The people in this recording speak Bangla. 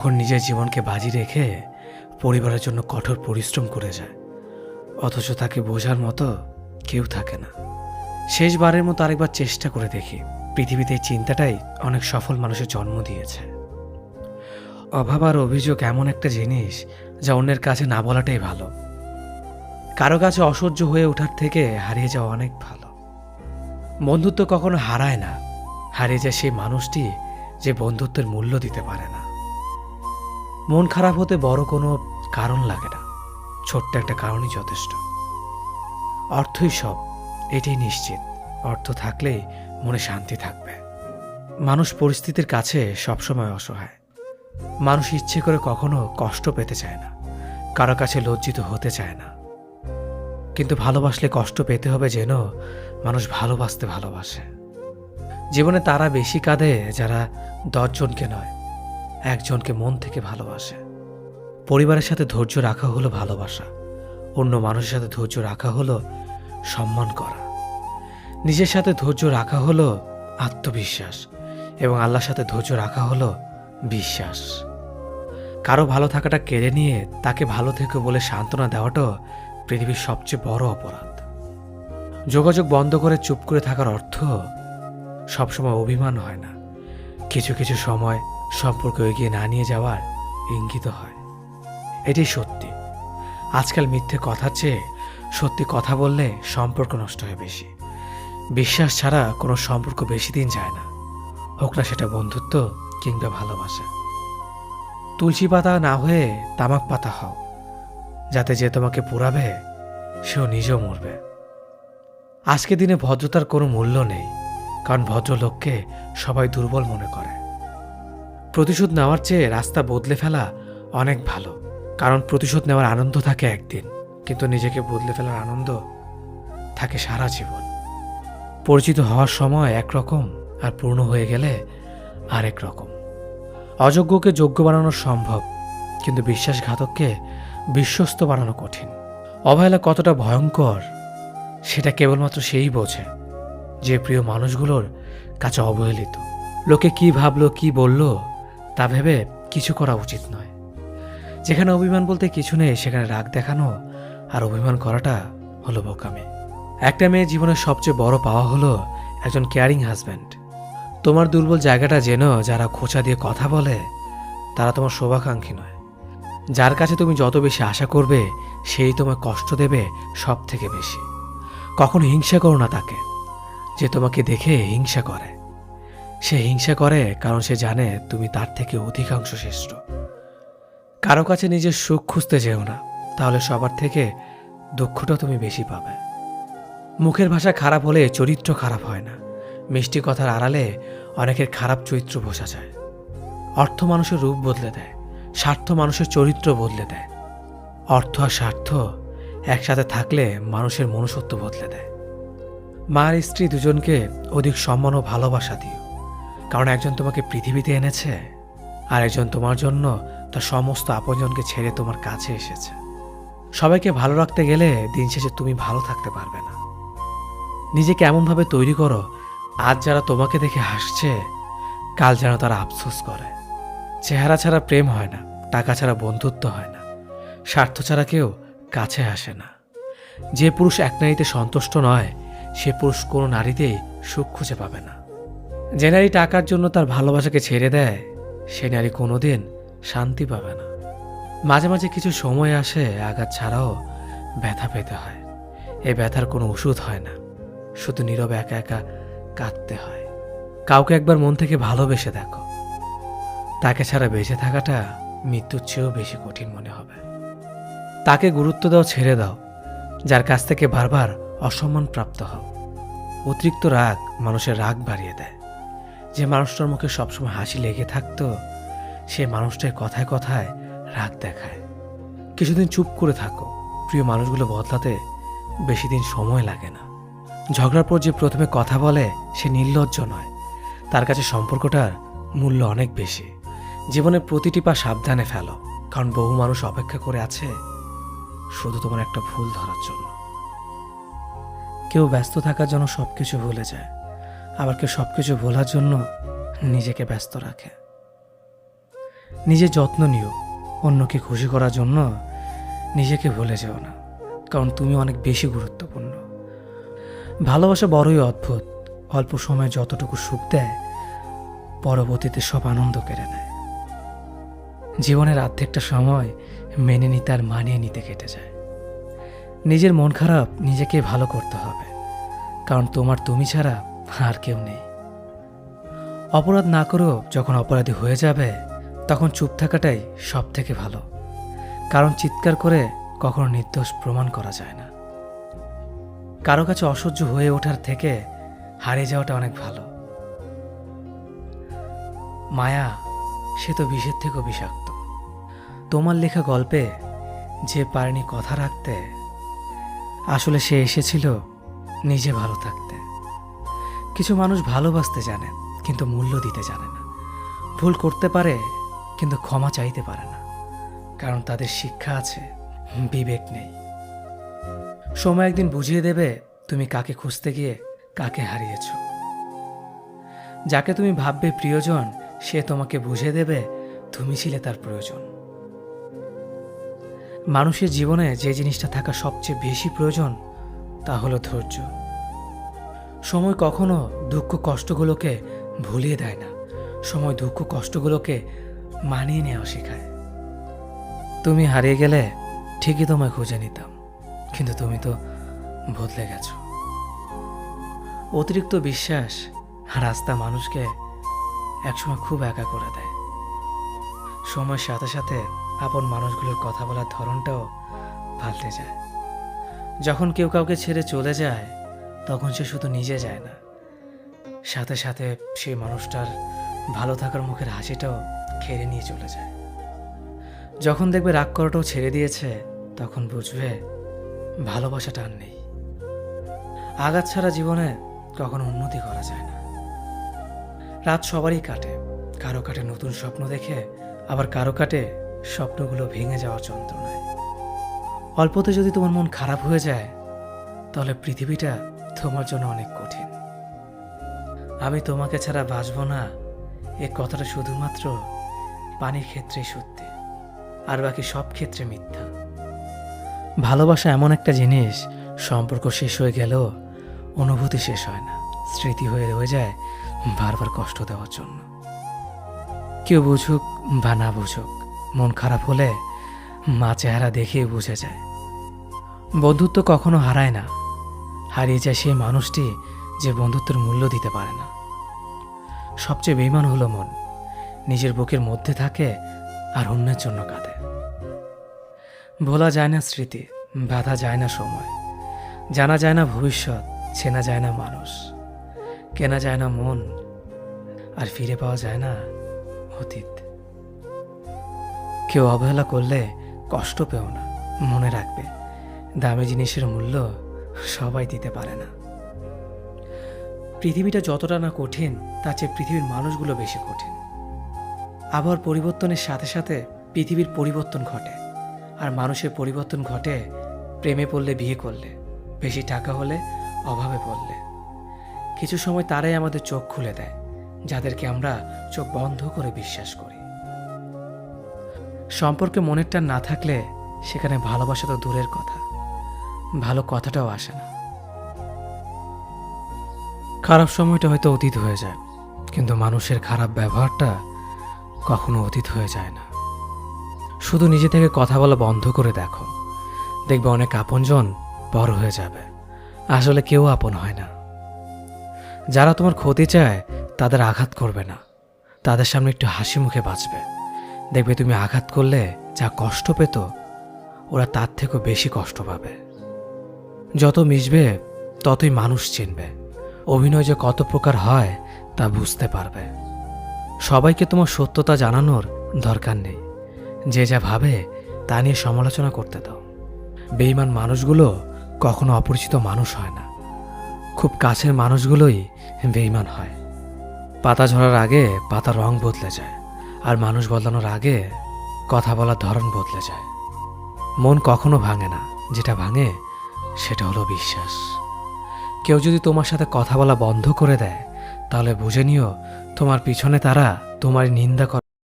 এখন নিজের জীবনকে বাজি রেখে পরিবারের জন্য কঠোর পরিশ্রম করে যায়, অথচ তাকে বোঝার মতো কেউ থাকে না। শেষবারের মতো আরেকবার চেষ্টা করে দেখি। পৃথিবীতে এই চিন্তাটাই অনেক সফল মানুষের জন্ম দিয়েছে। অভাব আর অভিযোগ এমন একটা জিনিস যা অন্যের কাছে না বলাটাই ভালো। কারো কাছে অসহ্য হয়ে ওঠার থেকে হারিয়ে যাওয়া অনেক ভালো। বন্ধুত্ব কখনো হারায় না, হারিয়ে যায় সেই মানুষটি যে বন্ধুত্বের মূল্য দিতে পারে না। মন খারাপ হতে বড় কোনো কারণ লাগে না, ছোট্ট একটা কারণই যথেষ্ট। অর্থই সব, এটাই নিশ্চিত। অর্থ থাকলেই মনে শান্তি থাকবে। মানুষ পরিস্থিতির কাছে সবসময় অসহায়। মানুষ ইচ্ছে করে কখনো কষ্ট পেতে চায় না, কারো কাছে লজ্জিত হতে চায় না। কিন্তু ভালোবাসলে কষ্ট পেতে হবে যেন মানুষ ভালোবাসতে ভালোবাসে। জীবনে তারা বেশি কাঁদে যারা 10 জনকে নয়, একজনকে মন থেকে ভালোবাসে। পরিবারের সাথে ধৈর্য রাখা হলো ভালোবাসা, অন্য মানুষের সাথে ধৈর্য রাখা হলো সম্মান করা। নিজের সাথে ধৈর্য রাখা হলো আত্মবিশ্বাস, এবং আল্লাহর সাথে ধৈর্য রাখা হলো বিশ্বাস। কারো ভালো থাকাটা কেড়ে নিয়ে তাকে ভালো থেকো বলে সান্ত্বনা দেওয়াটাও পৃথিবীর সবচেয়ে বড় অপরাধ। যোগাযোগ বন্ধ করে চুপ করে থাকার অর্থ সবসময় অভিমান হয় না, কিছু কিছু সময় সম্পর্ক এগিয়ে না নিয়ে যাওয়ার ইঙ্গিত হয়। এটাই সত্যি। আজকাল মিথ্যে কথার চেয়ে সত্যি কথা বললে সম্পর্ক নষ্ট হয় বেশি। বিশ্বাস ছাড়া কোনো সম্পর্ক বেশি দিন যায় না, হোক না সেটা বন্ধুত্ব কিংবা ভালোবাসা। তুলসী পাতা না হয়ে তামাক পাতা হও, যাতে যে তোমাকে পোড়াবে সেও নিজেও মরবে। আজকে দিনে ভদ্রতার কোনো মূল্য নেই, কারণ ভদ্রলোককে সবাই দুর্বল মনে করে। প্রতিশোধ নেওয়ার চেয়ে রাস্তা বদলে ফেলা অনেক ভালো, কারণ প্রতিশোধ নেওয়ার আনন্দ থাকে একদিন, কিন্তু নিজেকে বদলে ফেলার আনন্দ থাকে সারা জীবন। পরিচিত হওয়ার সময় একরকম, আর পূর্ণ হয়ে গেলে আরেক রকম। অযোগ্যকে যোগ্য বানানো সম্ভব, কিন্তু বিশ্বাসঘাতককে বিশ্বস্ত বানানো কঠিন। অবহেলা কতটা ভয়ঙ্কর সেটা কেবলমাত্র সেই বোঝে যে প্রিয় মানুষগুলোর কাছে অবহেলিত। লোকে কি ভাবলো কি বলল তা ভেবে কিছু করা উচিত নয়। যেখানে অভিমান বলতে কিছু নেই সেখানে রাগ দেখানো আর অভিমান করাটা হলো বোকামি। একটা মেয়ের জীবনের সবচেয়ে বড় পাওয়া হলো একজন কেয়ারিং হাজব্যান্ড। তোমার দুর্বল জায়গাটা যেন যারা খোঁচা দিয়ে কথা বলে তারা তোমার শুভাকাঙ্ক্ষী নয়। যার কাছে তুমি যত বেশি আশা করবে সেই তোমায় কষ্ট দেবে সব থেকে বেশি। কখনো হিংসা করো না তাকে যে তোমাকে দেখে হিংসা করে। সে হিংসা করে কারণ সে জানে তুমি তার থেকে অধিকাংশ শ্রেষ্ঠ। কারো কাছে নিজের সুখ খুঁজতে যেও না, তাহলে সবার থেকে দুঃখটা তুমি বেশি পাবে। মুখের ভাষা খারাপ হলে চরিত্র খারাপ হয় না। মিষ্টি কথার আড়ালে অনেকের খারাপ চরিত্র বোঝা যায়। অর্থ মানুষের রূপ বদলে দেয়, স্বার্থ মানুষের চরিত্র বদলে দেয়। অর্থ আর স্বার্থ একসাথে থাকলে মানুষের মনুষ্যত্ব বদলে দেয়। মা আর স্ত্রী দুজনকে অধিক সম্মান ও ভালোবাসা দিও, কারণ একজন তোমাকে পৃথিবীতে এনেছে আর একজন তোমার জন্য তার সমস্ত আপনজনকে ছেড়ে তোমার কাছে এসেছে। সবাইকে ভালো রাখতে গেলে দিন শেষে তুমি ভালো থাকতে পারবে না। নিজেকে এমনভাবে তৈরি করো আজ যারা তোমাকে দেখে হাসছে কাল যেন তারা আফসোস করে। চেহারা ছাড়া প্রেম হয় না, টাকা ছাড়া বন্ধুত্ব হয় না, স্বার্থ ছাড়া কেউ কাছে আসে না। যে পুরুষ এক নারীতে সন্তুষ্ট নয় সে পুরুষ কোনো নারীতেই সুখ খুঁজে পাবে না। যে নারী টাকার জন্য তার ভালোবাসাকে ছেড়ে দেয় সে নারী কোনোদিন শান্তি পাবে না। মাঝে মাঝে কিছু সময় আসে আঘাত ছাড়াও ব্যথা পেতে হয়। এই ব্যথার কোনো ওষুধ হয় না, শুধু নীরবে একা একা কাঁদতে হয়। কাউকে একবার মন থেকে ভালোবেসে দেখো, তাকে ছাড়া বেঁচে থাকাটা মৃত্যুর চেয়েও বেশি কঠিন মনে হবে। তাকে গুরুত্ব দাও, ছেড়ে দাও যার কাছ থেকে বারবার অসম্মান প্রাপ্ত হও। অতিরিক্ত রাগ মানুষের রাগ বাড়িয়ে দেয়। যে মানুষটার মুখে সবসময় হাসি লেগে থাকতো সে মানুষটার কথায় কথায় রাগ দেখায়। কিছুদিন চুপ করে থাকো, প্রিয় মানুষগুলো বদলাতে বেশি দিন সময় লাগে না। ঝগড়ার পর যে প্রথমে কথা বলে সে নির্লজ্জ নয়, তার কাছে সম্পর্কটার মূল্য অনেক বেশি। জীবনের প্রতিটি পা সাবধানে ফেলো, কারণ বহু মানুষ অপেক্ষা করে আছে শুধু তোমার একটা ভুল ধরার জন্য। কেউ ব্যস্ত থাকার জন্য সবকিছু ভুলে যায়, আবার কেউ সবকিছু ভোলার জন্য নিজেকে ব্যস্ত রাখে। নিজের যত্ন নিও, অন্যকে খুশি করার জন্য নিজেকে ভুলে যেও না, কারণ তুমি অনেক বেশি গুরুত্বপূর্ণ। ভালোবাসা বড়ই অদ্ভুত, অল্প সময়ে যতটুকু সুখ দেয় পরবর্তীতে সব আনন্দ কেড়ে নেয়। জীবনের অর্ধেকটা সময় মেনে নিতে আর মানিয়ে নিতে কেটে যায়। নিজের মন খারাপ নিজেকে ভালো করতে হবে, কারণ তোমার তুমি ছাড়া আর কেউ নেই। অপরাধ না করেও যখন অপরাধী হয়ে যাবে তখন চুপ থাকাটাই সব থেকে ভালো, কারণ চিৎকার করে কখনো নির্দোষ প্রমাণ করা যায় না। কারো কাছে অসহ্য হয়ে ওঠার থেকে হারিয়ে যাওয়াটা অনেক ভালো। মায়া সে তো বিষের থেকেও বিষাক্ত। তোমার লেখা গল্পে যে পারেনি কথা রাখতে, আসলে সে এসেছিল নিজে ভালো থাকতে। কিছু মানুষ ভালোবাসতে জানে কিন্তু মূল্য দিতে জানে না। ভুল করতে পারে কিন্তু ক্ষমা চাইতে পারে না, কারণ তাদের শিক্ষা আছে, বিবেক নেই। সময় একদিন বুঝিয়ে দেবে তুমি কাকে খুঁজতে গিয়ে কাকে হারিয়েছ। যাকে তুমি ভাববে প্রিয়জন, সে তোমাকে বুঝিয়ে দেবে তুমি ছিলে তার প্রয়োজন। মানুষের জীবনে যে জিনিসটা থাকা সবচেয়ে বেশি প্রয়োজন তা হলো ধৈর্য। সময় কখনো দুঃখ কষ্টগুলোকে ভুলিয়ে দেয় না, সময় দুঃখ কষ্টগুলোকে মানিয়ে নেওয়া শেখায়। তুমি হারিয়ে গেলে ঠিকই তোমায় খুঁজে নিতাম, কিন্তু তুমি তো বদলে গেছো। অতিরিক্ত বিশ্বাস আর আস্থা মানুষকে একসময় খুব একা করে দেয়। সময়ের সাথে সাথে আপন মানুষগুলোর কথা বলার ধরনটাও পাল্টে যায়। যখন কেউ কাউকে ছেড়ে চলে যায় তখন সে শুধু নিজে যায় না, সাথে সাথে সেই মানুষটার ভালো থাকার মুখের হাসিটাও কেড়ে নিয়ে চলে যায়। যখন দেখবে রাগ করাটাও ছেড়ে দিয়েছে তখন বুঝবে ভালোবাসাটা আর নেই। আঘাত ছাড়া জীবনে কখনো উন্নতি করা যায় না। রাত সবারই কাটে, কারো কাটে নতুন স্বপ্ন দেখে, আবার কারো কাটে স্বপ্নগুলো ভেঙে যাওয়ার যন্ত্রণায়। অল্পতে যদি তোমার মন খারাপ হয়ে যায় তাহলে পৃথিবীটা তোমার জন্য অনেক কঠিন। আমি তোমাকে ছাড়া বাঁচবো না, এ কথাটা শুধুমাত্র পানির ক্ষেত্রেই সত্যি, আর বাকি সব ক্ষেত্রে মিথ্যা। ভালোবাসা এমন একটা জিনিস, সম্পর্ক শেষ হয়ে গেলেও অনুভূতি শেষ হয় না, স্মৃতি হয়ে রয়ে যায় বারবার কষ্ট দেওয়ার জন্য। কেউ বুঝুক বা না বুঝুক, মন খারাপ হলে মা চেহারা দেখেই বুঝে যায়। বন্ধুত্ব কখনো হারায় না, হারিয়ে যায় সেই মানুষটি যে বন্ধুত্বের মূল্য দিতে পারে না। সবচেয়ে বেঈমান হলো মন, নিজের বুকের মধ্যে থাকে আর অন্যের জন্য কাঁদে। ভোলা যায় না স্মৃতি, বাধা যায় না সময়, জানা যায় না ভবিষ্যৎ, চেনা যায় না মানুষ, কেনা যায় না মন, আর ফিরে পাওয়া যায় না অতীত। কেউ অবহেলা করলে কষ্ট পেও না, মনে রাখবে দামি জিনিসের মূল্য সবাই দিতে পারে না। পৃথিবীটা যতটা না কঠিন তার চেয়ে পৃথিবীর মানুষগুলো বেশি কঠিন। আবহাওয়ার পরিবর্তনের সাথে সাথে পৃথিবীর পরিবর্তন ঘটে, আর মানুষের পরিবর্তন ঘটে প্রেমে পড়লে, বিয়ে করলে, বেশি টাকা হলে, অভাবে পড়লে। কিছু সময় তারাই আমাদের চোখ খুলে দেয়, যাদেরকে আমরা চোখ বন্ধ করে বিশ্বাস করি। সম্পর্কে মনের টান না থাকলে সেখানে ভালোবাসা তো দূরের কথা, ভালো কথাটাও আসে না। খারাপ সময়টা হয়তো অতীত হয়ে যায়, কিন্তু মানুষের খারাপ ব্যবহারটা কখনো অতীত হয়ে যায় না। শুধু নিজে থেকে কথা বলা বন্ধ করে দেখো, দেখবে অনেক আপনজন বড় হয়ে যাবে। আসলে কেউ আপন হয় না। যারা তোমার ক্ষতি চায় তাদের আঘাত করবে না, তাদের সামনে একটু হাসি মুখে বাঁচবে। দেখবে তুমি আঘাত করলে যা কষ্ট পেত ওরা তার থেকেও বেশি কষ্ট পাবে। যত মিশবে ততই মানুষ চিনবে, অভিনয় যে কত প্রকার হয় তা বুঝতে পারবে। সবাইকে তোমার সত্যতা জানানোর দরকার নেই, যে যা ভাবে তা নিয়ে সমালোচনা করতে দাও। বেঈমান মানুষগুলো কখনো অপরিচিত মানুষ হয় না, খুব কাছের মানুষগুলোই বেঈমান হয়। পাতা ঝরার আগে পাতার রং বদলে যায়, আর মানুষ বদলানোর আগে কথা বলার ধরন বদলে যায়। মন কখনো ভাঙে না, যেটা ভাঙে সেটা হলো বিশ্বাস। কেউ যদি তোমার সাথে কথা বলা বন্ধ করে দেয় তাহলে বুঝে নিও তোমার পিছনে তারা তোমার নিন্দা করার